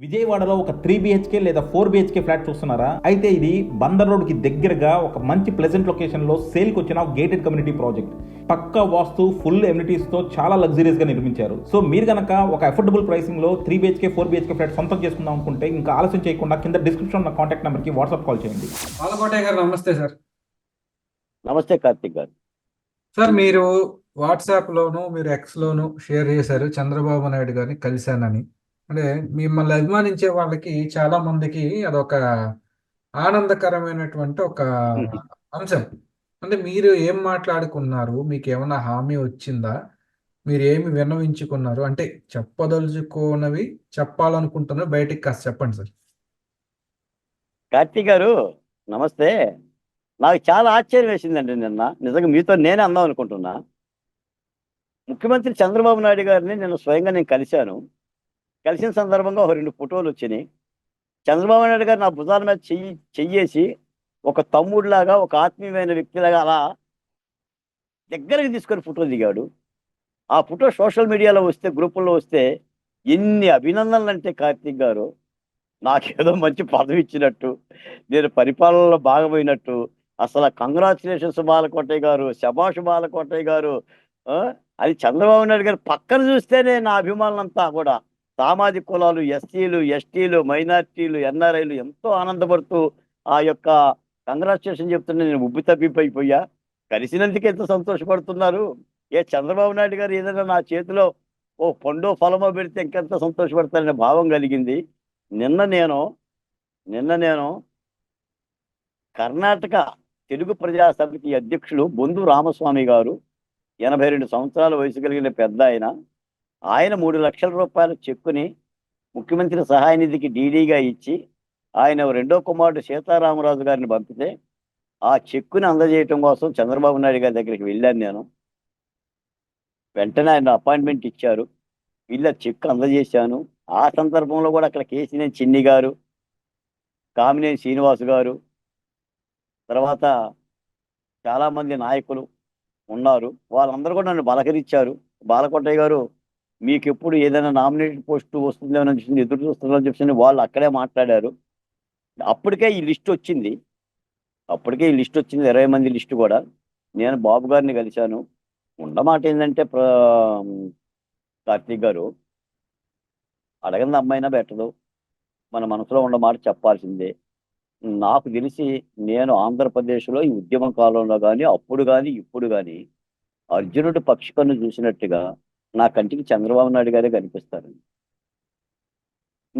విజయవాడలో ఒక 3 BHK లేదా 4 BHK ఫ్లాట్ చూస్తున్నారా? అయితే ఇది బందర్ రోడ్కి దగ్గరగా ఒక మంచి ప్లెజెంట్ లొకేషన్లో సేల్కి వచ్చిన గేటెడ్ కమ్యూనిటీ ప్రాజెక్ట్. పక్కా వాస్తు, ఫుల్ ఎమ్యూనిటీస్తో చాలా లగ్జరీస్గా నిర్మించారు. సో మీరు కనుక ఒక అఫోర్డబుల్ ప్రైసింగ్లో 3 BHK 4 BHK ఫ్లాట్ సొంతం చేసుకుందాం అనుకుంటే ఇంకా ఆలస్యం చేయకుండా కింద డిస్క్రిప్షన్ ఉన్న కాంటాక్ట్ నెంబర్కి వాట్సాప్ కాల్ చేయండి. బాలకోటయ్య గారు నమస్తే సార్. నమస్తే కార్తిక్ గారు. సార్ మీరు వాట్సాప్లోను మీరు ఎక్స్లోను షేర్ చేశారు చంద్రబాబు నాయుడు గారిని కలిశానని. అంటే మిమ్మల్ని అభిమానించే వాళ్ళకి చాలా మందికి అదొక ఆనందకరమైనటువంటి ఒక అంశం. అంటే మీరు ఏం మాట్లాడుకున్నారు, మీకు ఏమైనా హామీ వచ్చిందా, మీరు ఏమి విన్నవించుకున్నారు, అంటే చెప్పదలుచుకోనవి చెప్పాలనుకుంటున్నారు బయటికి కాస్త చెప్పండి సార్. కార్తిక్ గారు నమస్తే. నాకు చాలా ఆశ్చర్యం వేసిందండి నిన్న. నిజంగా మీతో నేనే అందాం అనుకుంటున్నా. ముఖ్యమంత్రి చంద్రబాబు నాయుడు గారిని నేను స్వయంగా కలిశాను. కలిసిన సందర్భంగా ఒక 2 ఫోటోలు వచ్చినాయి. చంద్రబాబు నాయుడు గారు నా భుజాల మీద చెయ్యేసి ఒక తమ్ముడిలాగా, ఒక ఆత్మీయమైన వ్యక్తిలాగా అలా దగ్గరికి తీసుకొని ఫోటో దిగాడు. ఆ ఫోటో సోషల్ మీడియాలో వస్తే, గ్రూపుల్లో వస్తే ఎన్ని అభినందనలు అంటే కార్తిక్ గారు, నాకేదో మంచి పదవి ఇచ్చినట్టు, నేను పరిపాలనలో భాగమైనట్టు. అసలు కంగ్రాచులేషన్స్ బాలకోటయ్య గారు, శభాష్ బాలకోటయ్య గారు అది చంద్రబాబు నాయుడు గారు పక్కన చూస్తేనే నా అభిమానులంతా కూడా సామాజిక కులాలు, ఎస్సీలు, ఎస్టీలు, మైనార్టీలు, ఎన్ఆర్ఐలు ఎంతో ఆనందపడుతూ ఆ యొక్క కంగ్రాచులేషన్ చెప్తుంటే నేను ఉబ్బి తప్పిపోయిపోయా. కలిసినందుకు ఎంత సంతోషపడుతున్నారు. చంద్రబాబు నాయుడు గారు ఏదైనా నా చేతిలో ఓ పండో ఫలమో పెడితే ఇంకెంత సంతోషపడతారనే భావం కలిగింది. నిన్న నేను కర్ణాటక తెలుగు ప్రజా సమితి అధ్యక్షులు బొందు రామస్వామి గారు, 82 సంవత్సరాల వయసు కలిగిన పెద్ద ఆయన 3 లక్షల రూపాయల చెక్కుని ముఖ్యమంత్రి సహాయ నిధికి డీడీగా ఇచ్చి ఆయన రెండో కుమారుడు సీతారామరాజు గారిని పంపితే ఆ చెక్కుని అందజేయటం కోసం చంద్రబాబు నాయుడు గారి దగ్గరికి వెళ్ళాను నేను. వెంటనే ఆయన అపాయింట్మెంట్ ఇచ్చారు. వీళ్ళ చెక్కు అందజేశాను. ఆ సందర్భంలో కూడా అక్కడ కేసీనేని చిన్ని గారు, కామినేని శ్రీనివాస్ గారు, తర్వాత చాలామంది నాయకులు ఉన్నారు. వాళ్ళందరూ కూడా నన్ను బలకరించారు. బాలకోటయ్య గారు మీకు ఎప్పుడు ఏదైనా నామినేటెడ్ పోస్టు వస్తుందేమో అని ఎదురు చూస్తుందని చెప్పి వాళ్ళు అక్కడే మాట్లాడారు. అప్పటికే ఈ లిస్ట్ వచ్చింది. 20 మంది లిస్టు కూడా. నేను బాబు గారిని కలిశాను. ఉండమాట ఏంటంటే కార్తీక్ గారు, అడగంది అమ్మాయినా పెట్టదు, మన మనసులో ఉన్న మాట చెప్పాల్సిందే. నాకు తెలిసి నేను ఆంధ్రప్రదేశ్లో ఈ ఉద్యమ కాలంలో కానీ, అప్పుడు కానీ, ఇప్పుడు కానీ అర్జునుడు పక్షి కన్ను చూసినట్టుగా నా కంటికి చంద్రబాబు నాయుడు గారే కనిపిస్తారు.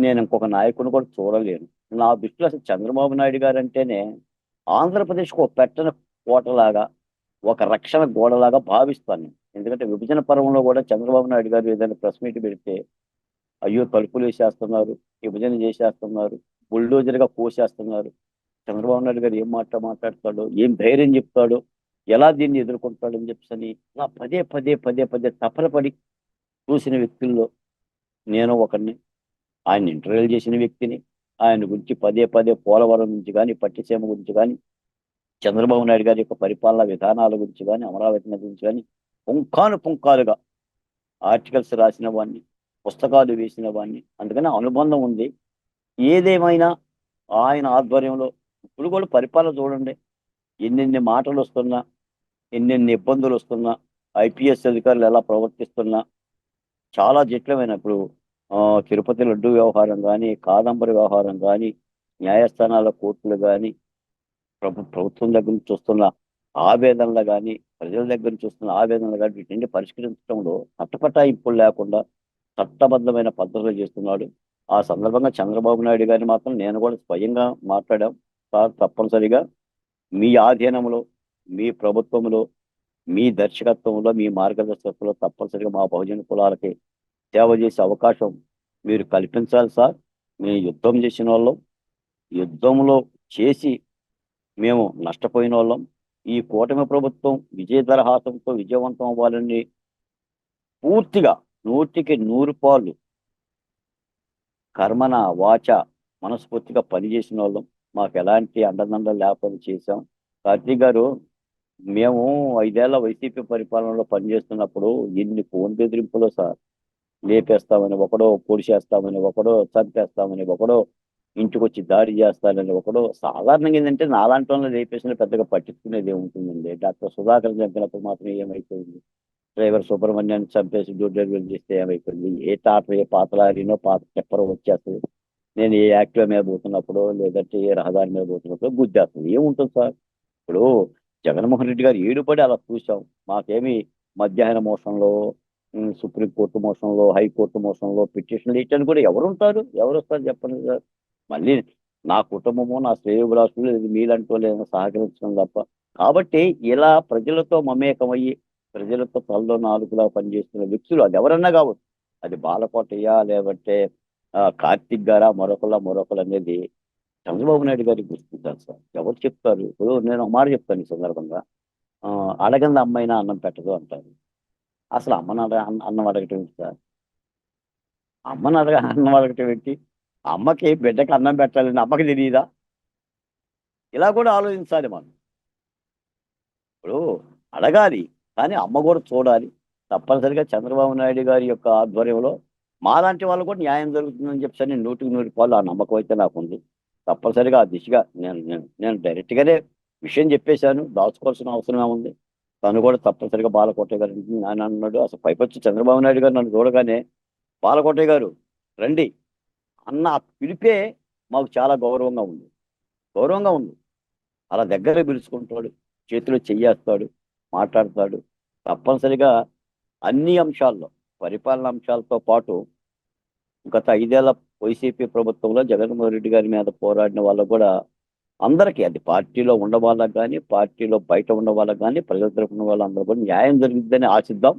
నేను ఇంకొక నాయకుని కూడా చూడలేను. నా దృష్టిలో అసలు చంద్రబాబు నాయుడు గారు అంటేనే ఆంధ్రప్రదేశ్కు ఒక పెట్టన కోటలాగా, ఒక రక్షణ గోడలాగా భావిస్తాను. ఎందుకంటే విభజన పర్వంలో కూడా చంద్రబాబు నాయుడు గారు ఏదైనా ప్రెస్ మీట్ పెడితే అయ్యో తలుపులు వేసేస్తున్నారు, విభజన చేసేస్తున్నారు, బుల్డోజర్గా కోసేస్తున్నారు, చంద్రబాబు నాయుడు గారు ఏం మాట్లాడతాడో, ఏం ధైర్యం చెప్తాడో, ఎలా దీన్ని ఎదుర్కొంటాడో అని చెప్పని నా పదే పదే పదే పదే తపనపడి చూసిన వ్యక్తుల్లో నేను ఒకరిని. ఆయన ఇంటర్వ్యూలు చేసిన వ్యక్తిని. ఆయన గురించి పదే పదే పోలవరం గురించి కానీ, పట్టిసీమ గురించి కానీ, చంద్రబాబు నాయుడు గారి యొక్క పరిపాలనా విధానాల గురించి కానీ, అమరావతి గురించి కానీ పుంకాలుగా ఆర్టికల్స్ రాసిన వాడిని, పుస్తకాలు వేసిన వాడిని. అందుకని అనుబంధం ఉంది. ఏదేమైనా ఆయన ఆధ్వర్యంలో ఇప్పుడు కూడా పరిపాలన చూడండి, ఎన్నెన్ని మాటలు వస్తున్నా, ఎన్నెన్ని ఇబ్బందులు వస్తున్నా, ఐపీఎస్ అధికారులు ఎలా ప్రవర్తిస్తున్నా చాలా జటిలమైన. ఇప్పుడు తిరుపతి లడ్డు వ్యవహారం కానీ, కాదంబరి వ్యవహారం కానీ, న్యాయస్థానాల కోర్టులు కానీ, ప్రభుత్వం దగ్గర నుంచి చూస్తున్న ఆవేదనలు కానీ, ప్రజల దగ్గర నుంచి చూస్తున్న ఆవేదనలు కానీ, వీటిని పరిష్కరించడంలో చట్టపటాయింపులు లేకుండా చట్టబద్ధమైన పద్ధతులు చేస్తున్నాడు. ఆ సందర్భంగా చంద్రబాబు నాయుడు గారిని మాత్రం నేను కూడా స్వయంగా మాట్లాడాం. సార్, తప్పనిసరిగా మీ ఆధీనంలో, మీ ప్రభుత్వంలో, మీ దర్శకత్వంలో, మీ మార్గదర్శకత్వంలో తప్పనిసరిగా మా బహుజన కులాలకి సేవ చేసే అవకాశం మీరు కల్పించాలి సార్. మేము యుద్ధం చేసిన వాళ్ళం, యుద్ధంలో చేసి మేము నష్టపోయిన వాళ్ళం. ఈ కూటమి ప్రభుత్వం విజయదరహాసంతో విజయవంతం అవ్వాలని పూర్తిగా 100కి 100 పాళ్ళు కర్మన వాచ మనస్ఫూర్తిగా పనిచేసిన వాళ్ళం. మాకు ఎలాంటి అండదండలు లేకపోతే చేశాం. కార్తీక్ గారు, మేము 5 ఏళ్ల వైసీపీ పరిపాలనలో పనిచేస్తున్నప్పుడు ఎన్ని ఫోన్ బెదిరింపులో సార్, లేపేస్తామని ఒకడో, పొడిచేస్తామని ఒకడో, చంపేస్తామని ఒకడో, ఇంటికొచ్చి దాడి చేస్తానని ఒకడో. సాధారణంగా ఏంటంటే నాలాంటి వాళ్ళని లేపేసిన పెద్దగా పట్టించుకునేది ఏముంటుందండి. డాక్టర్ సుధాకర్ చంపినప్పుడు మాత్రం ఏమైపోయింది? డ్రైవర్ సుబ్రహ్మణ్యాన్ని చంపేసి డోర్ డెలివరీ చేస్తే ఏమైపోయింది? ఏ టాటర్, ఏ పాత లారీనో, పాత చెప్పరో వచ్చేస్తుంది. నేను ఏ యాక్టివా మీద పోతున్నప్పుడు, లేదంటే ఏ రహదారి మీద పోతున్నప్పుడు గుద్దేస్తుంది. ఏముంటుంది సార్? ఇప్పుడు జగన్మోహన్ రెడ్డి గారు ఏడుపడి అలా చూసాం. మాకేమి మధ్యాహ్న మోసంలో, సుప్రీంకోర్టు మోసంలో, హైకోర్టు మోసంలో పిటిషన్లు ఇచ్చని కూడా ఎవరుంటారు? ఎవరు వస్తారు చెప్పండి సార్? మళ్ళీ నా కుటుంబము, నా శ్రేయోభిలాషులు ఇది మీలాంటి వాళ్ళు ఏమైనా సహకరించడం తప్ప. కాబట్టి ఇలా ప్రజలతో మమేకమయ్యి ప్రజలతో తలలో నాలుగులా పనిచేస్తున్న వ్యక్తులు అది ఎవరన్నా కావచ్చు. అది బాలకోటయ్య, లేదంటే కార్తిక్ గారా, మరొకరు అనేది చంద్రబాబు నాయుడు గారికి గుర్తుంటారు సార్. ఎవరు చెప్తారు? ఇప్పుడు నేను ఒక మాట చెప్తాను ఈ సందర్భంగా. అడగంది అమ్మైనా అన్నం పెట్టదు అంటారు. అసలు అన్నం అడగటం ఏంటి సార్? అన్నం అడగటం ఏంటి? అమ్మకి బిడ్డకి అన్నం పెట్టాలని అమ్మకి తెలియదా? ఇలా కూడా ఆలోచించాలి మనం. ఇప్పుడు అడగాలి, కానీ అమ్మ కూడా చూడాలి. తప్పనిసరిగా చంద్రబాబు నాయుడు గారి యొక్క ఆధ్వర్యంలో మాలాంటి వాళ్ళు కూడా న్యాయం జరుగుతుందని చెప్పి 100% ఆ నమ్మకం అయితే నాకుంది. తప్పనిసరిగా ఆ దిశగా నేను నేను నేను డైరెక్ట్గానే విషయం చెప్పేశాను. దాచుకోవాల్సిన అవసరం ఏముంది? తను కూడా తప్పనిసరిగా బాలకోటయ్య గారు ఆయన అన్నాడు. అసలు పైపొచ్చి చంద్రబాబు నాయుడు గారు నన్ను చూడగానే బాలకోటయ్య గారు రండి అన్న ఆ పిలిపే మాకు చాలా గౌరవంగా ఉంది. అలా దగ్గర పిలుచుకుంటాడు, చేతిలో చెయ్యేస్తాడు, మాట్లాడతాడు. తప్పనిసరిగా అన్ని అంశాల్లో, పరిపాలన అంశాలతో పాటు గత 5 ఏళ్ల వైసీపీ ప్రభుత్వంలో జగన్మోహన్ రెడ్డి గారి మీద పోరాడిన వాళ్ళకు కూడా అందరికీ, అది పార్టీలో ఉన్న వాళ్ళకి కానీ, పార్టీలో బయట ఉన్న వాళ్ళకి కానీ, ప్రజల తరపున వాళ్ళందరూ కూడా న్యాయం జరుగుతుందని ఆశిద్దాం.